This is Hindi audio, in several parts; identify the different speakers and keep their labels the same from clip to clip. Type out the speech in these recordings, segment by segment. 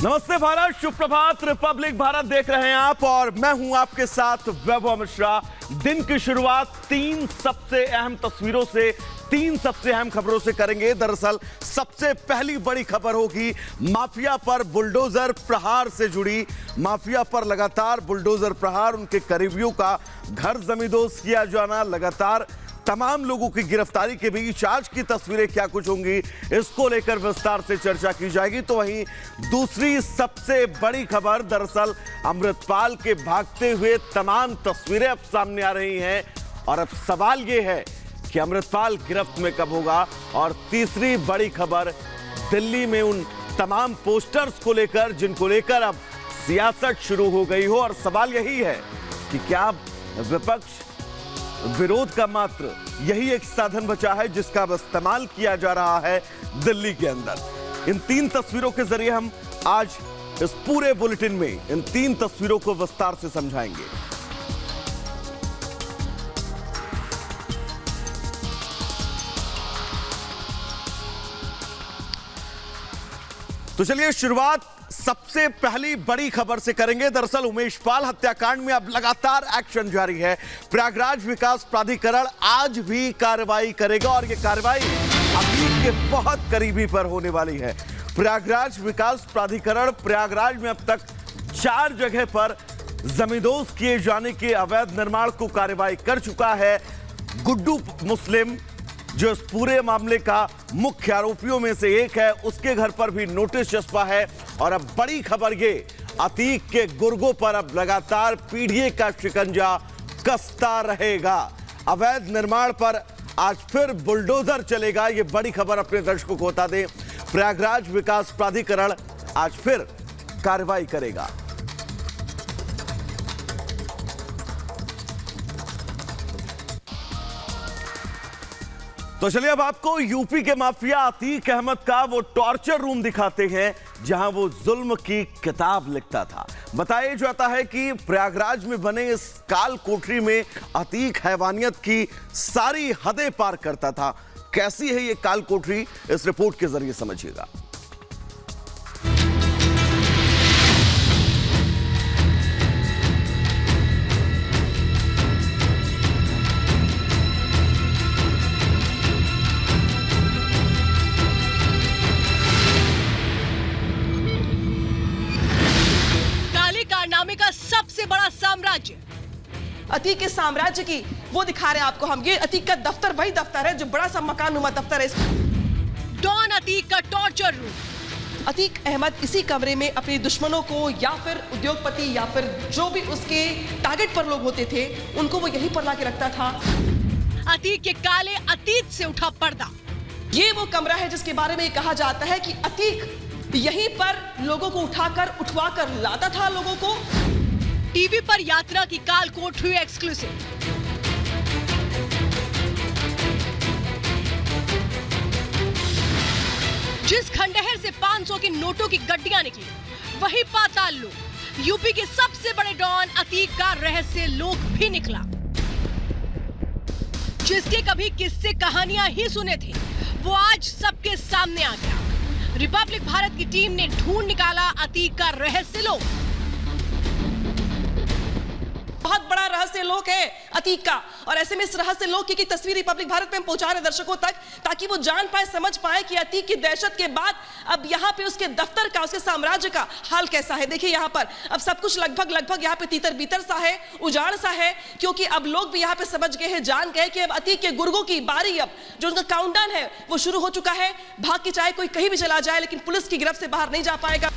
Speaker 1: नमस्ते भारत, शुभ प्रभात। रिपब्लिक भारत देख रहे हैं आप और मैं हूं आपके साथ वैभव मिश्रा। दिन की शुरुआत तीन सबसे अहम तस्वीरों से, तीन सबसे अहम खबरों से करेंगे। दरअसल सबसे पहली बड़ी खबर होगी माफिया पर बुलडोजर प्रहार से जुड़ी। माफिया पर लगातार बुलडोजर प्रहार, उनके करीबियों का घर जमींदोज किया जाना, लगातार तमाम लोगों की गिरफ्तारी के बीच आज की तस्वीरें क्या कुछ होंगी, इसको लेकर विस्तार से चर्चा की जाएगी। तो वहीं दूसरी सबसे बड़ी खबर, दरअसल अमृतपाल के भागते हुए तमाम तस्वीरें अब सामने आ रही हैं और अब सवाल यह है कि अमृतपाल गिरफ्त में कब होगा। और तीसरी बड़ी खबर दिल्ली में उन तमाम पोस्टर्स को लेकर जिनको लेकर अब सियासत शुरू हो गई हो, और सवाल यही है कि क्या विपक्ष विरोध का मात्र यही एक साधन बचा है जिसका अब इस्तेमाल किया जा रहा है दिल्ली के अंदर। इन तीन तस्वीरों के जरिए हम आज इस पूरे बुलेटिन में इन तीन तस्वीरों को विस्तार से समझाएंगे। तो चलिए शुरुआत सबसे पहली बड़ी खबर से करेंगे। दरअसल उमेश पाल हत्याकांड में अब लगातार एक्शन जारी है। प्रयागराज विकास प्राधिकरण आज भी कार्रवाई करेगा और यह कार्रवाई अभी के बहुत करीबी पर होने वाली है। प्रयागराज विकास प्राधिकरण प्रयागराज में अब तक 4 जगह पर जमींदोज किए जाने के अवैध निर्माण को कार्रवाई कर चुका है। गुड्डू मुस्लिम जो इस पूरे मामले का मुख्य आरोपियों में से एक है, उसके घर पर भी नोटिस चस्पा है। और अब बड़ी खबर ये, अतीक के गुर्गों पर अब लगातार पीढ़ी का शिकंजा कसता रहेगा। अवैध निर्माण पर आज फिर बुलडोजर चलेगा, ये बड़ी खबर अपने दर्शकों को बता दें। प्रयागराज विकास प्राधिकरण आज फिर कार्रवाई करेगा। तो चलिए अब आपको यूपी के माफिया अतीक अहमद का वो टॉर्चर रूम दिखाते हैं जहां वो जुल्म की किताब लिखता था। बताया जाता है कि प्रयागराज में बने इस काल कोठरी में अतीक हैवानियत की सारी हदें पार करता था। कैसी है ये काल कोठरी, इस रिपोर्ट के जरिए समझिएगा।
Speaker 2: का सबसे बड़ा साम्राज्य,
Speaker 3: अतीक के साम्राज्य की वो दिखा रहे हैं आपको हम। ये अतीक का दफ्तर वही दफ्तर है जो बड़ा सा मकान-नुमा दफ्तर है।
Speaker 2: डॉन अतीक का टॉर्चर रूम।
Speaker 3: अतीक अहमद इसी कमरे में अपने दुश्मनों को या फिर उद्योगपति या फिर जो भी उसके टारगेट पर लोग होते थे उनको वो यहीं पर ला के रखता था।
Speaker 2: अतीक के काले अतीत से उठा पर्दा।
Speaker 3: ये वो कमरा है जिसके बारे में कहा जाता है कि अतीक यहीं पर लोगों को उठवाकर लाता था लोगों को।
Speaker 2: टीवी पर यात्रा की काल कोठरी एक्सक्लूसिव। जिस खंडहर से 500 के नोटों की गड्डियां निकली, वही पाताल लोक यूपी के सबसे बड़े डॉन अतीक का रहस्य लोक भी निकला। जिसके कभी किस्से कहानियां ही सुने थे, वो आज सबके सामने आ गया। रिपब्लिक भारत की टीम ने ढूंढ निकाला अतीक का रहस्य लोक।
Speaker 3: बहुत बड़ा रहस्य लोक है अतीक का, और ऐसे में इस रहस्य लोक की तस्वीर रिपब्लिक भारत में हम पहुंचा रहे दर्शकों तक, ताकि वो जान पाए, समझ पाए कि अतीक की दहशत के बाद अब यहाँ पे उसके दफ्तर का, उसके साम्राज्य का हाल कैसा है। देखिए यहाँ पर अब सब कुछ लगभग यहाँ पे तीतर बीतर सा है, उजाड़ सा है, क्योंकि अब लोग भी यहाँ पे समझ गए हैं, जान गए कि अब अतीक के गुर्गों की बारी, अब जो उनका काउंटडाउन है वो शुरू हो चुका है। भाग के चाहे कोई कहीं भी चला जाए, लेकिन पुलिस की गिरफ्त से बाहर नहीं जा पाएगा।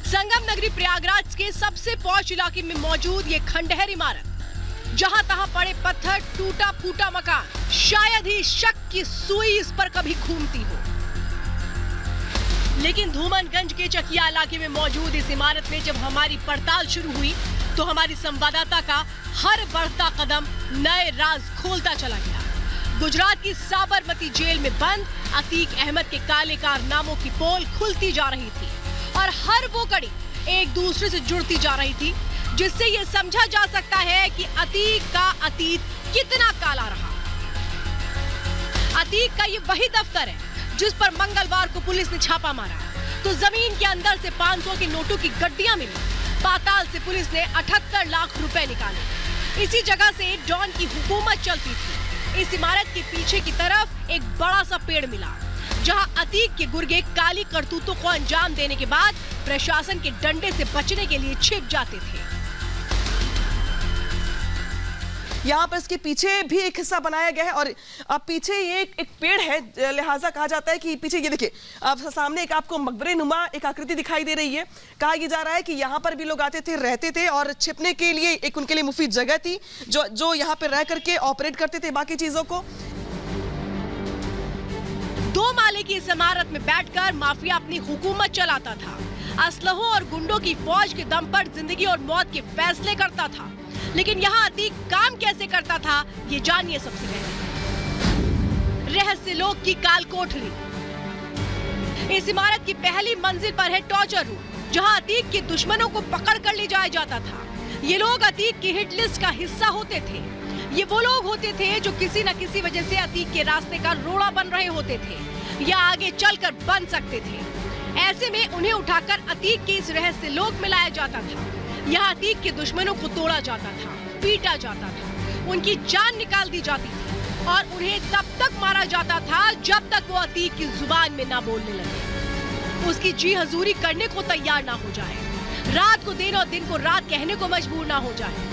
Speaker 2: संगम नगरी प्रयागराज के सबसे पॉश इलाके में मौजूद ये खंडहर इमारत, जहां तहां पड़े पत्थर, टूटा फूटा मकान, शायद ही शक की सुई इस पर कभी घूमती हो। लेकिन धूमनगंज के चकिया इलाके में मौजूद इस इमारत में जब हमारी पड़ताल शुरू हुई तो हमारी संवाददाता का हर बढ़ता कदम नए राज खोलता चला गया। गुजरात की साबरमती जेल में बंद अतीक अहमद के काले कारनामों की पोल खुलती जा रही थी और हर वो कड़ी एक दूसरे से जुड़ती जा रही थी, जिससे ये समझा जा सकता है कि अतीक का अतीत कितना काला रहा। अतीक का ये वही दफ्तर है जिस पर मंगलवार को पुलिस ने छापा मारा। तो जमीन के अंदर से 500 के नोटों की गड्डियां मिली। पाताल से पुलिस ने 78 लाख रुपए निकाले। इसी जगह से डॉन की हुकूमत चलती थी। इस इमारत के पीछे की तरफ एक बड़ा सा पेड़ मिला, जहां अतीक के गुर्गे काली करतूतों को अंजाम देने के बाद प्रशासन के डंडे से बचने के लिए छिप जाते थे।
Speaker 3: यहाँ पर इसके पीछे भी एक हिस्सा बनाया गया है और अब पीछे ये एक पेड़ है, लिहाजा कहा जाता है कि पीछे ये देखिए, अब सामने एक आपको मकबरे नुमा एक आकृति दिखाई दे रही है। कहा यह जा रहा है कि यहाँ पर भी लोग आते थे, रहते थे और छिपने के लिए एक उनके लिए मुफीद जगह थी, जो यहाँ पर रह करके ऑपरेट करते थे बाकी चीजों को।
Speaker 2: 2 माले की इस इमारत में बैठकर माफिया अपनी हुकूमत चलाता था। असलहों और गुंडों की फौज के दम पर जिंदगी और मौत के फैसले करता था। लेकिन यहाँ अतीक काम कैसे करता था, ये जानिए सबसे पहले। रहस्य लोक की काल कोठरी। इस इमारत की पहली मंजिल पर है टॉर्चर रूम, जहाँ अतीक के दुश्मनों को पकड़ कर ले जाया जाता था। ये लोग अतीक की हिट लिस्ट का हिस्सा होते थे। ये वो लोग होते थे जो किसी न किसी वजह से अतीक के रास्ते का रोड़ा बन रहे होते थे या आगे चलकर बन सकते थे। ऐसे में उन्हें उठाकर अतीक के इस रहस्य लोक में लाया जाता था। यहाँ अतीक के दुश्मनों को तोड़ा जाता था, पीटा जाता था, उनकी जान निकाल दी जाती थी और उन्हें तब तक मारा जाता था जब तक वो अतीक की जुबान में ना बोलने लगे, उसकी जी हजूरी करने को तैयार ना हो जाए, रात को दिन और दिन को रात कहने को मजबूर ना हो जाए।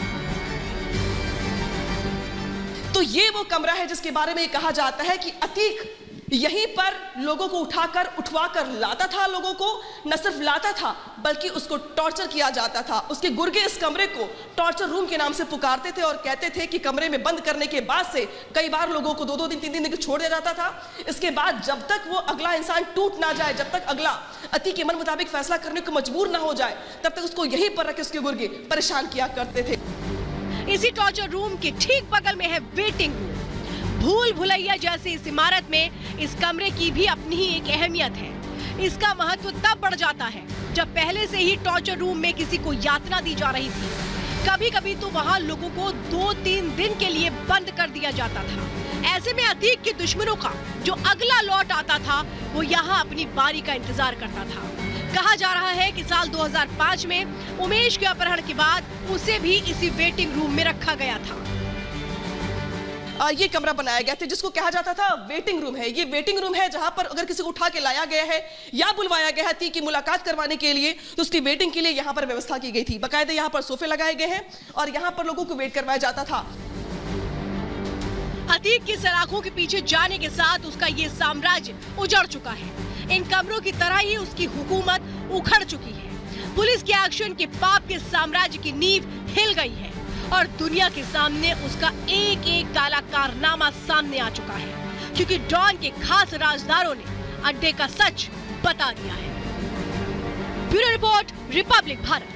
Speaker 3: तो ये वो कमरा है जिसके बारे में कहा जाता है कि अतीक यहीं पर लोगों को उठवाकर लाता था। लोगों को न सिर्फ लाता था बल्कि उसको टॉर्चर किया जाता था। उसके गुर्गे इस कमरे को टॉर्चर रूम के नाम से पुकारते थे और कहते थे कि कमरे में बंद करने के बाद से कई बार लोगों को 2-2 दिन 3 दिन छोड़ दिया जाता था। इसके बाद जब तक वो अगला इंसान टूट ना जाए, जब तक अगला अतीक के मन मुताबिक फैसला करने को मजबूर ना हो जाए, तब तक उसको यहीं पर रख उसके गुर्गे परेशान किया करते थे।
Speaker 2: इसी टॉर्चर रूम के ठीक बगल में है वेटिंग रूम। भूल भुलैया जैसी इस इमारत में इस कमरे की भी अपनी ही एक अहमियत है। इसका महत्व तब बढ़ जाता है जब पहले से ही टॉर्चर रूम में किसी को यातना दी जा रही थी। कभी कभी तो वहाँ लोगों को 2-3 दिन के लिए बंद कर दिया जाता था। ऐसे में अतीक के दुश्मनों का जो अगला लौट आता था वो यहाँ अपनी बारी का इंतजार करता था। कहा जा रहा है कि साल 2005 में उमेश के अपहरण के बाद उसे भी इसी वेटिंग रूम में रखा गया था।
Speaker 3: ये कमरा बनाया गया था जिसको कहा जाता था वेटिंग रूम है। ये वेटिंग रूम है जहां पर अगर किसी को उठा के लाया गया है या बुलवाया गया है की मुलाकात करवाने के लिए तो उसकी वेटिंग के लिए यहाँ पर व्यवस्था की गई थी। बाकायदे यहाँ पर सोफे लगाए गए हैं और यहाँ पर लोगों को वेट करवाया जाता था।
Speaker 2: अतीक की सलाखों के पीछे जाने के साथ उसका ये साम्राज्य उजड़ चुका है। इन कमरों की तरह ही उसकी हुकूमत उखड़ चुकी है। पुलिस के एक्शन के पाप के साम्राज्य की नींव हिल गई है और दुनिया के सामने उसका एक एक काला कारनामा सामने आ चुका है, क्योंकि डॉन के खास राजदारों ने अड्डे का सच बता दिया है। Bureau report, Republic Bharat.